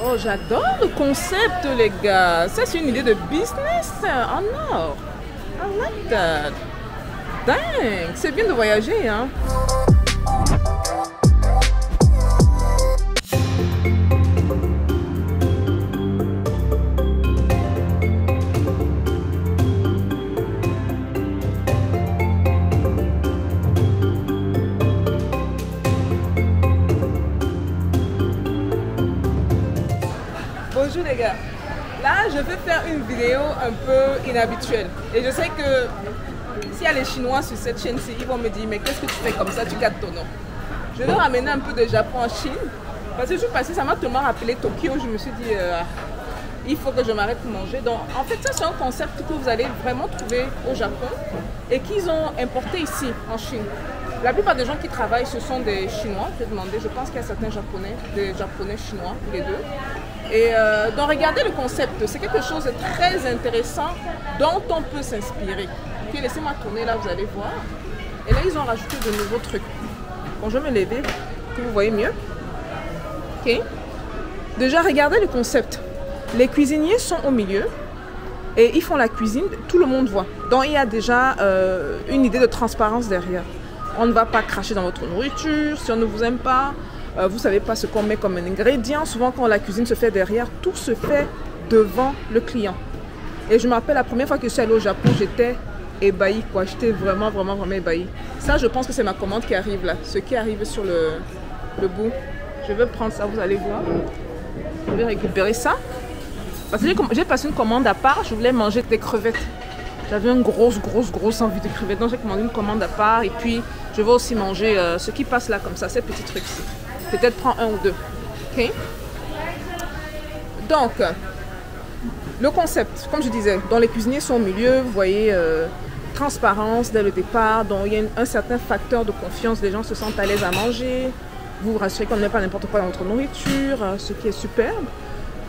Oh, j'adore le concept, les gars. Ça, c'est une idée de business en or. I like that. Dang, c'est bien de voyager, hein. Bonjour les gars, là je vais faire une vidéo un peu inhabituelle et je sais que s'il y a les Chinois sur cette chaîne-ci, ils vont me dire mais qu'est-ce que tu fais comme ça, tu gâtes ton nom. Je vais ramener un peu de Japon en Chine parce que je suis passée, ça m'a tellement rappelé Tokyo, je me suis dit il faut que je m'arrête pour manger. Donc en fait ça c'est un concept que vous allez vraiment trouver au Japon et qu'ils ont importé ici en Chine. La plupart des gens qui travaillent ce sont des Chinois, je vais demander, je pense qu'il y a certains Japonais, des Japonais chinois, les deux. Et donc regardez le concept, c'est quelque chose de très intéressant dont on peut s'inspirer. Okay, laissez-moi tourner là, vous allez voir. Et là ils ont rajouté de nouveaux trucs. Bon, je vais me lever, que vous voyez mieux. Ok. Déjà regardez le concept. Les cuisiniers sont au milieu et ils font la cuisine, tout le monde voit. Donc il y a déjà une idée de transparence derrière. On ne va pas cracher dans votre nourriture si on ne vous aime pas. Vous ne savez pas ce qu'on met comme un ingrédient. Souvent, quand la cuisine se fait derrière, tout se fait devant le client. Et je me rappelle la première fois que je suis allée au Japon, j'étais ébahie, quoi. J'étais vraiment ébahie. Ça, je pense que c'est ma commande qui arrive là. Ce qui arrive sur le bout. Je vais prendre ça, vous allez voir. Je vais récupérer ça. Parce que j'ai passé une commande à part. Je voulais manger des crevettes. J'avais une grosse envie de crevettes. Donc, j'ai commandé une commande à part. Et puis, je vais aussi manger ce qui passe là, comme ça, ces petits trucs-ci. Peut-être prends un ou deux. Ok. Donc, le concept, comme je disais, dont les cuisiniers sont au milieu, vous voyez, transparence dès le départ, donc il y a un certain facteur de confiance, les gens se sentent à l'aise à manger, vous vous rassurez qu'on ne met pas n'importe quoi dans notre nourriture, ce qui est superbe.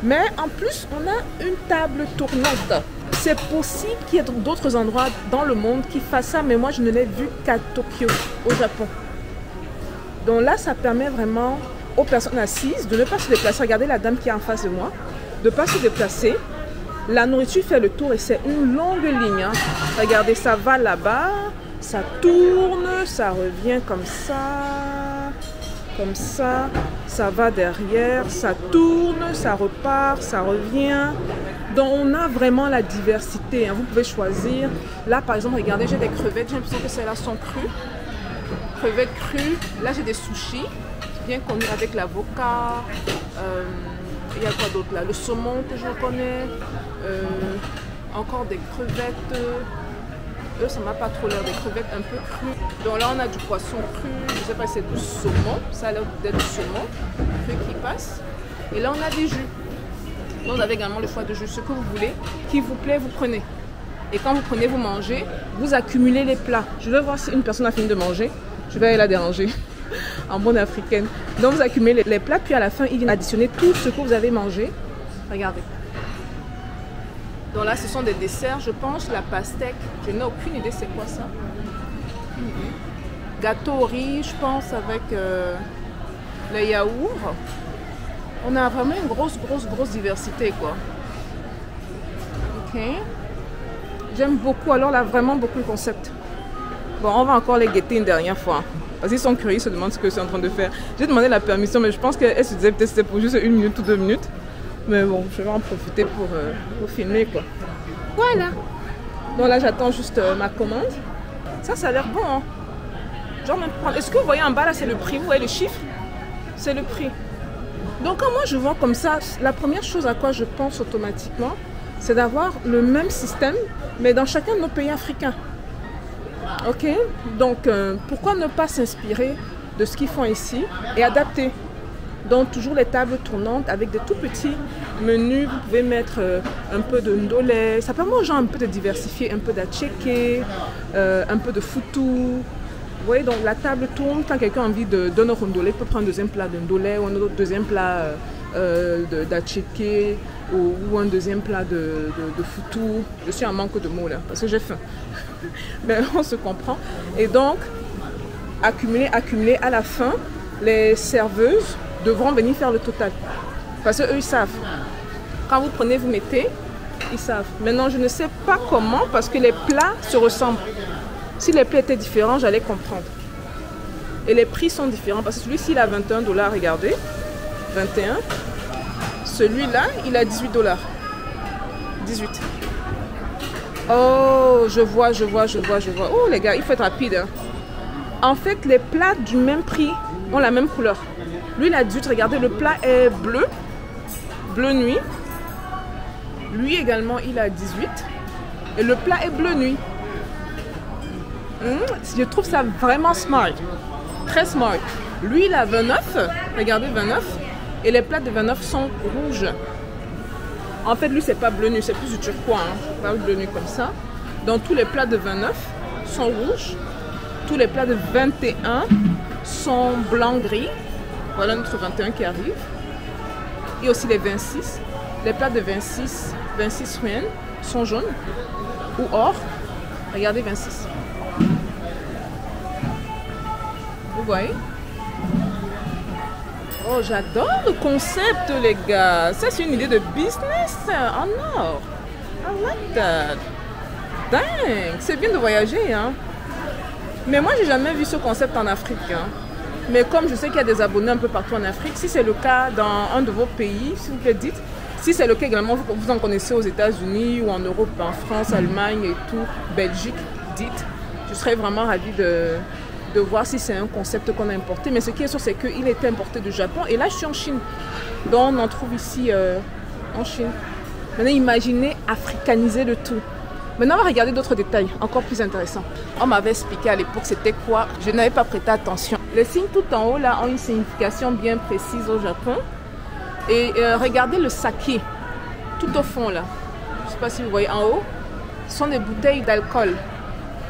Mais en plus, on a une table tournante. C'est possible qu'il y ait d'autres endroits dans le monde qui fassent ça, mais moi je ne l'ai vu qu'à Tokyo, au Japon. Donc là, ça permet vraiment aux personnes assises de ne pas se déplacer. Regardez la dame qui est en face de moi, de ne pas se déplacer. La nourriture fait le tour et c'est une longue ligne. Hein. Regardez, ça va là-bas, ça tourne, ça revient comme ça, ça va derrière, ça tourne, ça repart, ça revient. Donc on a vraiment la diversité. Hein. Vous pouvez choisir. Là, par exemple, regardez, j'ai des crevettes, j'ai l'impression que celles-là sont crues. Crevettes crues, là j'ai des sushis, bien connus avec l'avocat, il y a quoi d'autre là, le saumon que je connais, encore des crevettes, eux ça m'a pas trop l'air, des crevettes un peu crues. Donc là on a du poisson cru, je sais pas si c'est du saumon, ça a l'air d'être du saumon cru qui passe. Et là on a des jus, donc vous avez également le choix de jus, ce que vous voulez, qui vous plaît vous prenez. Et quand vous prenez, vous mangez, vous accumulez les plats. Je vais voir si une personne a fini de manger. Je vais aller la déranger en bonne africaine. Donc vous accumulez les plats, puis à la fin, il vient additionner tout ce que vous avez mangé. Regardez. Donc là, ce sont des desserts, je pense, la pastèque. Je n'ai aucune idée c'est quoi ça. Gâteau au riz, je pense, avec le yaourt. On a vraiment une grosse diversité, quoi. Ok. J'aime beaucoup, alors là, vraiment beaucoup le concept. Bon, on va encore les guetter une dernière fois. Parce qu'ils sont curieux, ils se demandent ce que je suis en train de faire. J'ai demandé la permission, mais je pense qu'elle se disait peut-être c'était pour juste 1 minute ou 2 minutes. Mais bon, je vais en profiter pour filmer, quoi. Voilà. Donc là, j'attends juste ma commande. Ça a l'air bon, hein. Genre, même prendre... Est-ce que vous voyez en bas, là, c'est le prix? Vous voyez le chiffre? C'est le prix. Donc, quand moi, je vois comme ça, la première chose à quoi je pense automatiquement, c'est d'avoir le même système, mais dans chacun de nos pays africains. Ok, donc pourquoi ne pas s'inspirer de ce qu'ils font ici et adapter? Donc toujours les tables tournantes avec des tout petits menus. Vous pouvez mettre un peu de ndolé. Ça permet aux gens un peu de diversifier, un peu d'atcheke, un peu de foutu. Vous voyez, donc la table tourne. Quand quelqu'un a envie d'un autre ndolé, il peut prendre un deuxième plat de ndolé ou un autre deuxième plat d'atcheke ou un deuxième plat de foutu. Je suis en manque de mots là parce que j'ai faim. Mais on se comprend. Et donc, accumuler, à la fin, les serveuses devront venir faire le total. Parce qu'eux, ils savent. Quand vous prenez, vous mettez, ils savent. Maintenant, je ne sais pas comment, parce que les plats se ressemblent. Si les plats étaient différents, j'allais comprendre. Et les prix sont différents, parce que celui-ci, il a 21 $, regardez. 21. Celui-là, il a 18 $. 18. Oh, je vois. Oh, les gars, il faut être rapide. Hein. En fait, les plats du même prix ont la même couleur. Lui, il a 18. Regardez, le plat est bleu. Bleu nuit. Lui également, il a 18. Et le plat est bleu nuit. Je trouve ça vraiment smart. Très smart. Lui, il a 29. Regardez, 29. Et les plats de 29 sont rouges. En fait, lui, c'est pas bleu nuit, c'est plus du turquois. Hein. Pas bleu nuit comme ça. Donc, tous les plats de 29 sont rouges. Tous les plats de 21 sont blanc-gris. Voilà notre 21 qui arrive. Et aussi les 26. Les plats de 26 yuan sont jaunes ou or. Regardez 26. Vous voyez? Oh, j'adore le concept, les gars. Ça, c'est une idée de business en or. I like that. Dang, c'est bien de voyager, hein. Mais moi, j'ai jamais vu ce concept en Afrique. Hein. Mais comme je sais qu'il y a des abonnés un peu partout en Afrique, si c'est le cas dans un de vos pays, s'il vous plaît, dites. Si c'est le cas également, vous en connaissez aux États-Unis ou en Europe, en France, Allemagne et tout, Belgique, dites. Je serais vraiment ravie de voir si c'est un concept qu'on a importé. Mais ce qui est sûr, c'est qu'il était importé du Japon. Et là, je suis en Chine. Donc, on en trouve ici en Chine. Maintenant, imaginez africaniser le tout. Maintenant, on va regarder d'autres détails encore plus intéressants. On m'avait expliqué à l'époque c'était quoi. Je n'avais pas prêté attention. Les signes tout en haut là ont une signification bien précise au Japon. Et regardez le saké tout au fond là. Je ne sais pas si vous voyez en haut. Ce sont des bouteilles d'alcool.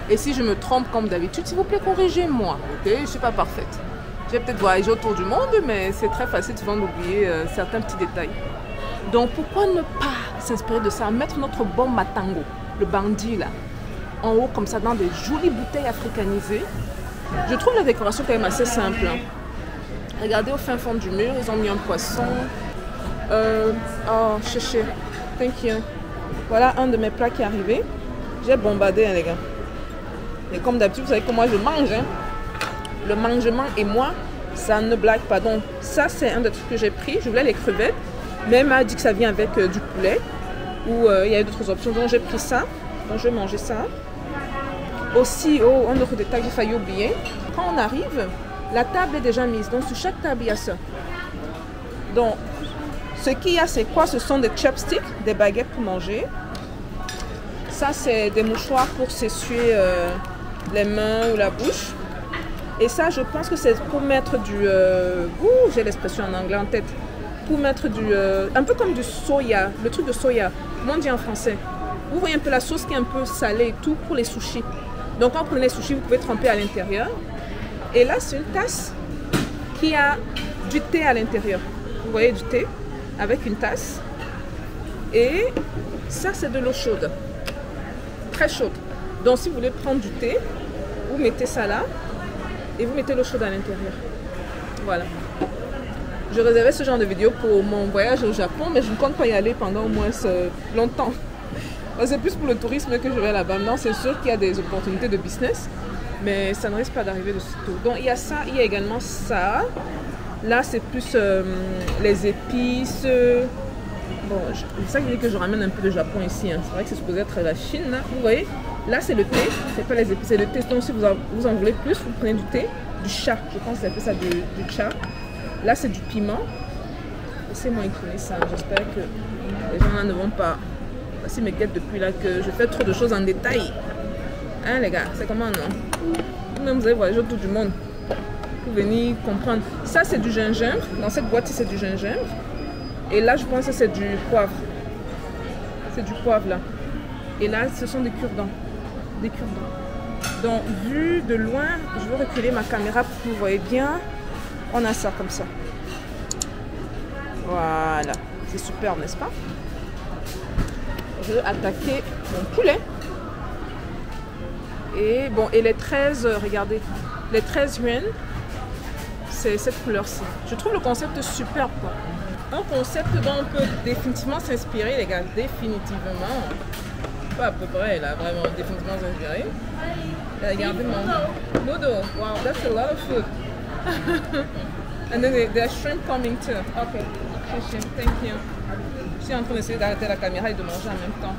Et si je me trompe comme d'habitude, s'il vous plaît, corrigez-moi. Okay? Je ne suis pas parfaite. J'ai peut-être voyagé autour du monde, mais c'est très facile souvent d'oublier certains petits détails. Donc pourquoi ne pas s'inspirer de ça, mettre notre bon matango, le bandit là, en haut comme ça dans des jolies bouteilles africanisées. Je trouve la décoration quand même assez simple. Hein. Regardez au fin fond du mur, ils ont mis un poisson. Oh, chéché, thank you. Voilà un de mes plats qui est arrivé. J'ai bombardé, hein, les gars. Et comme d'habitude, vous savez comment je mange. Hein. Le mangement et moi, ça ne blague pas. Donc ça, c'est un des trucs que j'ai pris. Je voulais les crevettes. Mais elle m'a dit que ça vient avec du poulet. Ou il y a d'autres options. Donc j'ai pris ça. Donc je vais manger ça. Aussi, oh, un autre détail, j'ai failli oublier. Quand on arrive, la table est déjà mise. Donc sur chaque table, il y a ça. Donc, ce qu'il y a, c'est quoi? Ce sont des chopsticks, des baguettes pour manger. Ça, c'est des mouchoirs pour s'essuyer les mains ou la bouche. Et ça, je pense que c'est pour mettre du... j'ai l'expression en anglais en tête. Pour mettre du... un peu comme du soya, le truc de soya. Comment on dit en français? Vous voyez un peu la sauce qui est un peu salée et tout pour les sushis. Donc, quand vous prenez les sushis, vous pouvez tremper à l'intérieur. Et là, c'est une tasse qui a du thé à l'intérieur. Vous voyez du thé avec une tasse. Et ça, c'est de l'eau chaude. Très chaude. Donc, si vous voulez prendre du thé, vous mettez ça là et vous mettez l'eau chaude à l'intérieur. Voilà. Je réservais ce genre de vidéo pour mon voyage au Japon, mais je ne compte pas y aller pendant au moins longtemps. C'est plus pour le tourisme que je vais là-bas. Non, c'est sûr qu'il y a des opportunités de business, mais ça ne risque pas d'arriver de sitôt. Donc, il y a ça, il y a également ça. Là, c'est plus les épices. Bon, c'est ça que je dis que je ramène un peu de Japon ici. Hein. C'est vrai que c'est supposé être la Chine. Là. Vous voyez, là, c'est le thé. C'est pas les épices, c'est le thé. Donc, si vous en voulez plus, vous prenez du thé, du cha. Je pense que c'est un peu ça, du cha. Là, c'est du piment. Laissez-moi écrire ça. J'espère que les gens là ne vont pas passer mes guettes depuis là que je fais trop de choses en détail. Hein, les gars, c'est comment, non? Vous-même, vous allez voyager autour du monde pour venir comprendre. Ça, c'est du gingembre. Dans cette boîte-ci, c'est du gingembre. Et là, je pense que c'est du poivre. C'est du poivre, là. Et là, ce sont des cure-dents. Des cure-dents. Donc, vu de loin, je vais reculer ma caméra pour que vous voyez bien. On a ça comme ça. Voilà. C'est super, n'est-ce pas? Je vais attaquer mon poulet. Et bon, et les 13, regardez. Les 13 yuan, c'est cette couleur-ci. Je trouve le concept super, quoi. Un concept dont on peut définitivement s'inspirer, les gars. Définitivement. Pas à peu près, là, vraiment, définitivement s'inspirer. Regardez mon noodle. Wow, that's a lot of food. And then there's shrimp coming too. Okay. Thank you. Je suis en train d'essayer d'arrêter la caméra et de manger en même temps.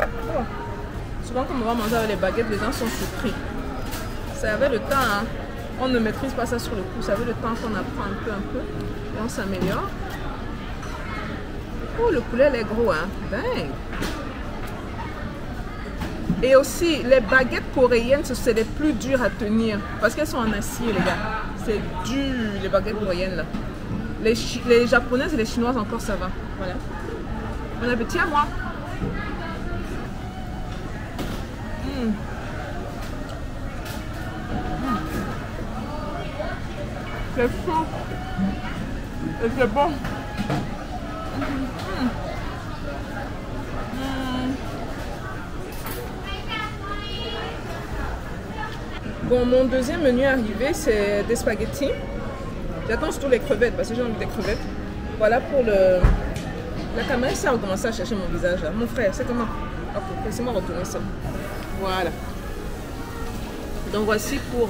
Oh. Souvent, quand on va manger avec les baguettes, les gens sont surpris. Ça avait le temps, hein. On ne maîtrise pas ça sur le coup. Ça avait le temps qu'on apprend un peu. Et on s'améliore. Oh, le poulet, il est gros, hein. Dingue. Et aussi, les baguettes coréennes, c'est les plus dures à tenir. Parce qu'elles sont en acier, les gars. C'est dur, les baguettes coréennes, là. Les japonaises et les chinoises, encore, ça va. Voilà. Bon appétit à moi. C'est chaud. Et c'est bon. Bon, mon deuxième menu arrivé, c'est des spaghettis. J'attends surtout les crevettes parce que j'ai envie des crevettes. Voilà pour le... La caméra, ça a commencé à chercher mon visage là. Mon frère, c'est comment? Ok, laissez-moi retourner ça. Voilà. Donc voici pour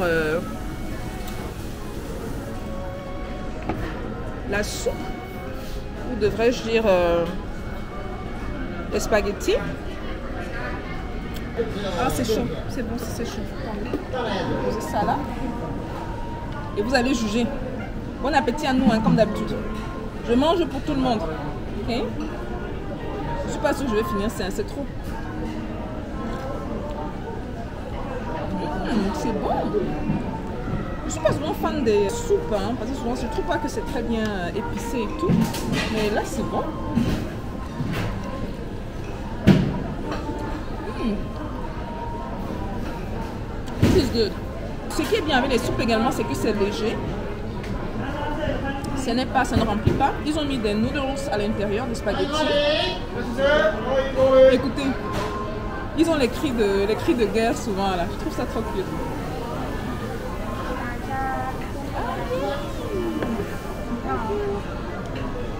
la soupe. Ou devrais-je dire les spaghettis. Ah, c'est chaud. C'est bon si c'est chaud. Posez ça là. Et vous allez juger. Bon appétit à nous, hein, comme d'habitude. Je mange pour tout le monde. Ok? Je suis pas sûre que je vais finir, c'est trop. C'est bon. Je suis pas souvent fan des soupes, hein, parce que souvent je trouve pas que c'est très bien épicé et tout. Mais là c'est bon. This is good. Ce qui est bien avec les soupes également, c'est que c'est léger. Ça ne remplit pas. Ils ont mis des noodles à l'intérieur, des spaghettis. Écoutez, ils ont les cris de guerre souvent là. Je trouve ça trop cute.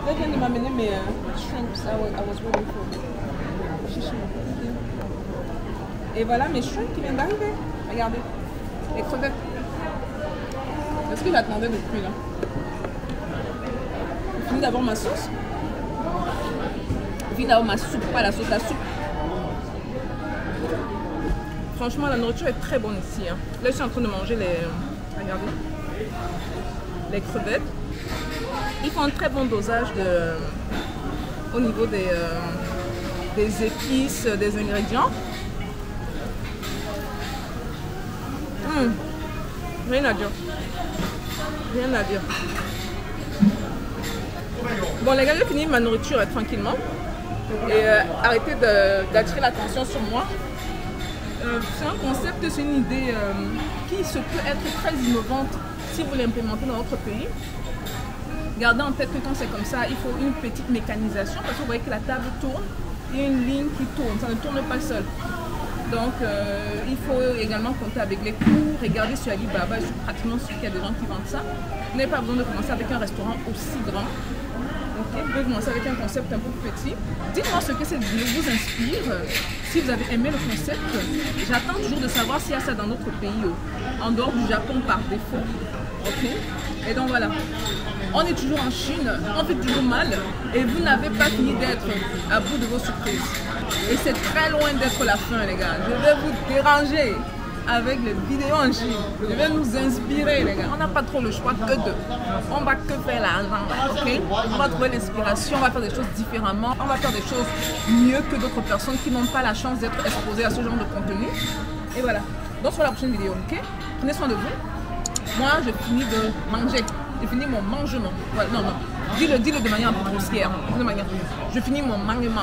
Là, je viens de m'amener mes shrimps. I was waiting for. Chichou. Et voilà mes shrimps qui viennent d'arriver. Regardez, les crevettes. Est-ce que j'attendais depuis là? Je finis d'abord ma sauce. Je finis d'abord ma soupe, pas la sauce, la soupe. Franchement, la nourriture est très bonne ici. Hein. Là, je suis en train de manger les... Regardez. Les crevettes. Ils font un très bon dosage au niveau des épices, des ingrédients. Rien à dire. Rien à dire. Bon les gars, j'ai fini ma nourriture tranquillement. Et arrêtez d'attirer l'attention sur moi. C'est un concept, c'est une idée qui se peut être très innovante si vous l'implémentez dans votre pays. Gardez en tête que quand c'est comme ça, il faut une petite mécanisation parce que vous voyez que la table tourne, il y a une ligne qui tourne, ça ne tourne pas seul. Donc il faut également compter avec les coûts. Regardez sur Alibaba, je suis pratiquement sûre qu'il y a des gens qui vendent ça. Vous n'avez pas besoin de commencer avec un restaurant aussi grand. Okay. Vous pouvez commencer avec un concept un peu plus petit. Dites-moi ce que cette vidéo vous inspire. Si vous avez aimé le concept, j'attends toujours de savoir s'il y a ça dans notre pays, en dehors du Japon par défaut. Ok. Et donc voilà. On est toujours en Chine, on fait toujours mal et vous n'avez pas fini d'être à bout de vos surprises. Et c'est très loin d'être la fin les gars. Je vais vous déranger avec les vidéos en Chine. Je vais nous inspirer les gars. On n'a pas trop le choix que de. On va que faire l'argent, ok? On va trouver l'inspiration, on va faire des choses différemment. On va faire des choses mieux que d'autres personnes qui n'ont pas la chance d'être exposées à ce genre de contenu. Et voilà. Donc sur la prochaine vidéo, ok? Prenez soin de vous. Moi, je finis de manger. J'ai fini mon mangement. Voilà, non. Dis-le de manière un peu grossière. Je finis mon mangement.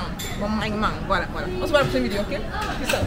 Voilà. On se voit à la prochaine vidéo, ok? C'est ça.